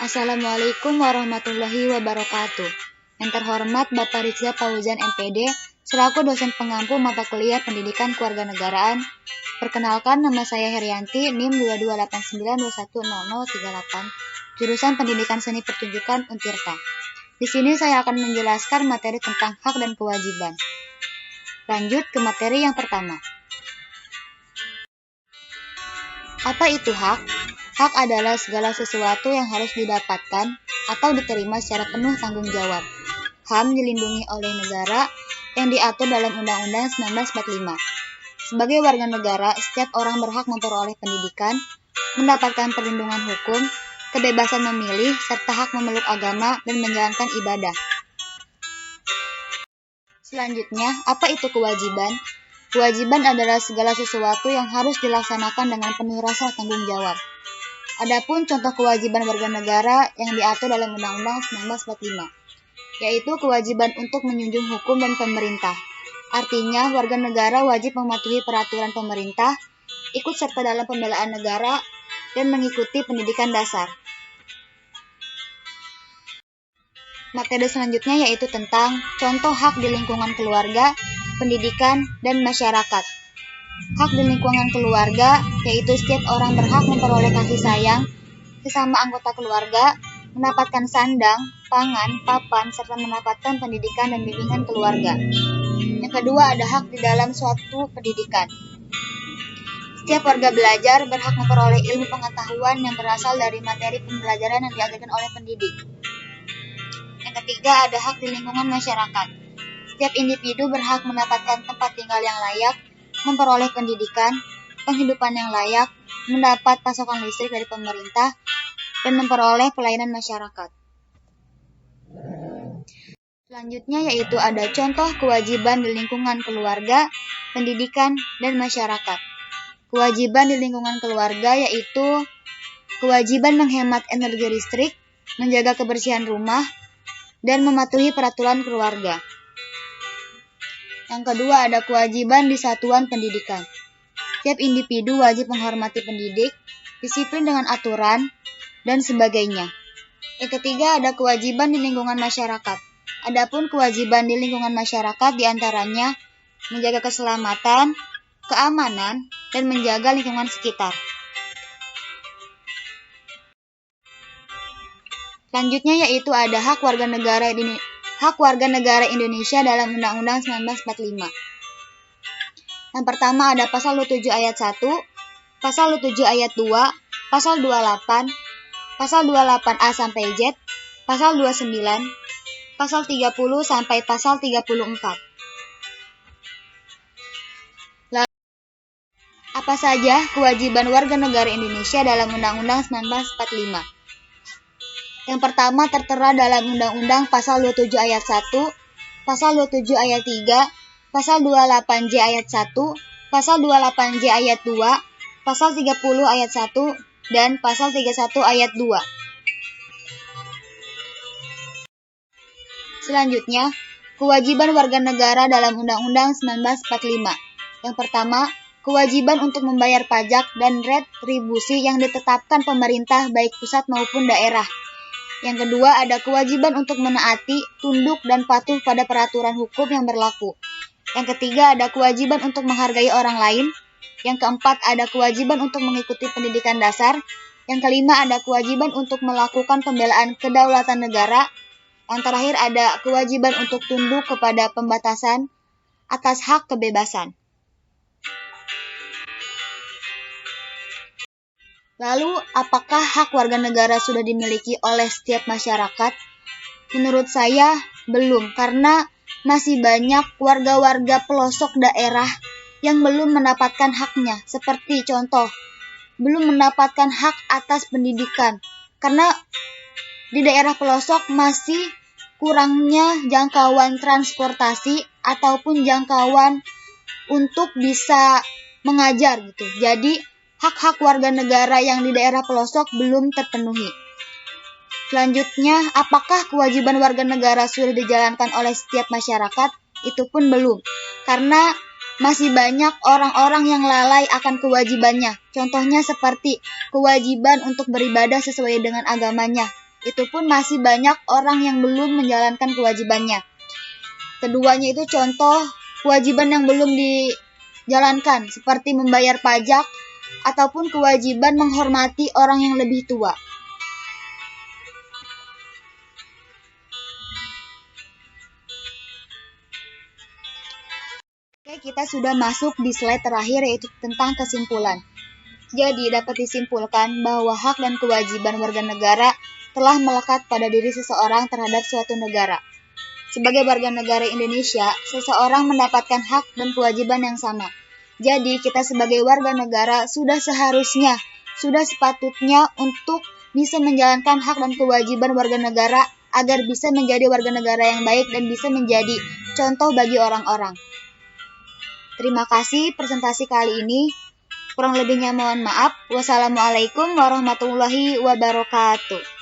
Assalamualaikum warahmatullahi wabarakatuh. Yang terhormat Bapak Rizza Fauzan MPD, selaku dosen pengampu mata kuliah Pendidikan Kewarganegaraan. Perkenalkan, nama saya Herianti, NIM 2289210038, jurusan Pendidikan Seni Pertunjukan Untirta. Di sini saya akan menjelaskan materi tentang hak dan kewajiban. Lanjut ke materi yang pertama. Apa itu hak? Hak adalah segala sesuatu yang harus didapatkan atau diterima secara penuh tanggung jawab. HAM dilindungi oleh negara yang diatur dalam Undang-Undang 1945. Sebagai warga negara, setiap orang berhak memperoleh pendidikan, mendapatkan perlindungan hukum, kebebasan memilih, serta hak memeluk agama dan menjalankan ibadah. Selanjutnya, apa itu kewajiban? Kewajiban adalah segala sesuatu yang harus dilaksanakan dengan penuh rasa tanggung jawab. Adapun contoh kewajiban warga negara yang diatur dalam Undang-Undang 1945, yaitu kewajiban untuk menjunjung hukum dan pemerintah. Artinya, warga negara wajib mematuhi peraturan pemerintah, ikut serta dalam pembelaan negara, dan mengikuti pendidikan dasar. Materi selanjutnya yaitu tentang contoh hak di lingkungan keluarga, pendidikan, dan masyarakat. Hak di lingkungan keluarga, yaitu setiap orang berhak memperoleh kasih sayang sesama anggota keluarga, mendapatkan sandang, pangan, papan, serta mendapatkan pendidikan dan bimbingan keluarga. Yang kedua, ada hak di dalam suatu pendidikan. Setiap warga belajar berhak memperoleh ilmu pengetahuan yang berasal dari materi pembelajaran yang diajarkan oleh pendidik. Yang ketiga, ada hak di lingkungan masyarakat. Setiap individu berhak mendapatkan tempat tinggal yang layak, memperoleh pendidikan, penghidupan yang layak, mendapat pasokan listrik dari pemerintah, dan memperoleh pelayanan masyarakat. Selanjutnya yaitu ada contoh kewajiban di lingkungan keluarga, pendidikan, dan masyarakat. Kewajiban di lingkungan keluarga yaitu kewajiban menghemat energi listrik, menjaga kebersihan rumah, dan mematuhi peraturan keluarga. Yang kedua ada kewajiban di satuan pendidikan. Setiap individu wajib menghormati pendidik, disiplin dengan aturan, dan sebagainya. Yang ketiga ada kewajiban di lingkungan masyarakat. Adapun kewajiban di lingkungan masyarakat diantaranya menjaga keselamatan, keamanan, dan menjaga lingkungan sekitar. Selanjutnya yaitu ada hak warga negara Indonesia dalam Undang-Undang 1945. Yang pertama ada pasal 27 ayat 1, pasal 27 ayat 2, pasal 28, pasal 28A sampai Z, pasal 29, pasal 30 sampai pasal 34. Lalu, apa saja kewajiban warga negara Indonesia dalam Undang-Undang 1945? Yang pertama tertera dalam Undang-Undang pasal 27 ayat 1, pasal 27 ayat 3, pasal 28J ayat 1, pasal 28J ayat 2, pasal 30 ayat 1, dan pasal 31 ayat 2. Selanjutnya, kewajiban warga negara dalam Undang-Undang 1945. Yang pertama, kewajiban untuk membayar pajak dan retribusi yang ditetapkan pemerintah baik pusat maupun daerah. Yang kedua, ada kewajiban untuk menaati, tunduk, dan patuh pada peraturan hukum yang berlaku. Yang ketiga, ada kewajiban untuk menghargai orang lain. Yang keempat, ada kewajiban untuk mengikuti pendidikan dasar. Yang kelima, ada kewajiban untuk melakukan pembelaan kedaulatan negara. Yang terakhir, ada kewajiban untuk tunduk kepada pembatasan atas hak kebebasan. Lalu, apakah hak warga negara sudah dimiliki oleh setiap masyarakat? Menurut saya, belum, karena masih banyak warga-warga pelosok daerah yang belum mendapatkan haknya. Seperti contoh, belum mendapatkan hak atas pendidikan, karena di daerah pelosok masih kurangnya jangkauan transportasi ataupun jangkauan untuk bisa mengajar gitu. Jadi, hak-hak warga negara yang di daerah pelosok belum terpenuhi. Selanjutnya, apakah kewajiban warga negara sudah dijalankan oleh setiap masyarakat? Itu pun belum, karena masih banyak orang-orang yang lalai akan kewajibannya. Contohnya seperti kewajiban untuk beribadah sesuai dengan agamanya. itu pun masih banyak orang yang belum menjalankan kewajibannya. Keduanya itu contoh kewajiban yang belum dijalankan, seperti membayar pajak ataupun kewajiban menghormati orang yang lebih tua. Oke, kita sudah masuk di slide terakhir, yaitu tentang kesimpulan. Jadi, dapat disimpulkan bahwa hak dan kewajiban warga negara telah melekat pada diri seseorang terhadap suatu negara. Sebagai warga negara Indonesia, seseorang mendapatkan hak dan kewajiban yang sama. Jadi, kita sebagai warga negara sudah seharusnya, sudah sepatutnya untuk bisa menjalankan hak dan kewajiban warga negara agar bisa menjadi warga negara yang baik dan bisa menjadi contoh bagi orang-orang. Terima kasih presentasi kali ini. Kurang lebihnya mohon maaf. Wassalamualaikum warahmatullahi wabarakatuh.